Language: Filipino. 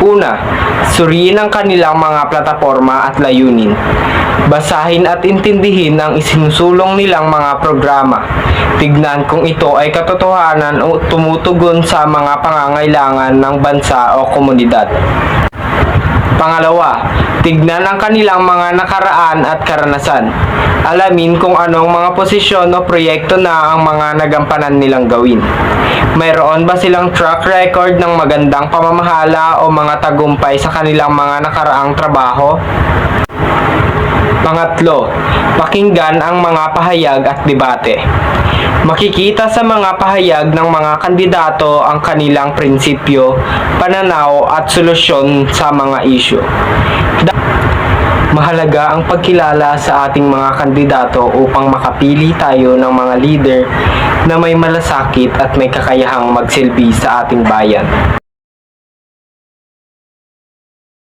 Una, suriin ang kanilang mga plataporma at layunin. Basahin at intindihin ang isinusulong nilang mga programa. Tignan kung ito ay katotohanan o tumutugon sa mga pangangailangan ng bansa o komunidad. Pangalawa, tignan ang kanilang mga nakaraan at karanasan. Alamin kung anong mga posisyon o proyekto na ang mga nagampanan nilang gawin. Mayroon ba silang track record ng magandang pamamahala o mga tagumpay sa kanilang mga nakaraang trabaho? Pangatlo, pakinggan ang mga pahayag at debate. Makikita sa mga pahayag ng mga kandidato ang kanilang prinsipyo, pananaw at solusyon sa mga isyu. Mahalaga ang pagkilala sa ating mga kandidato upang makapili tayo ng mga leader na may malasakit at may kakayahang magsilbi sa ating bayan.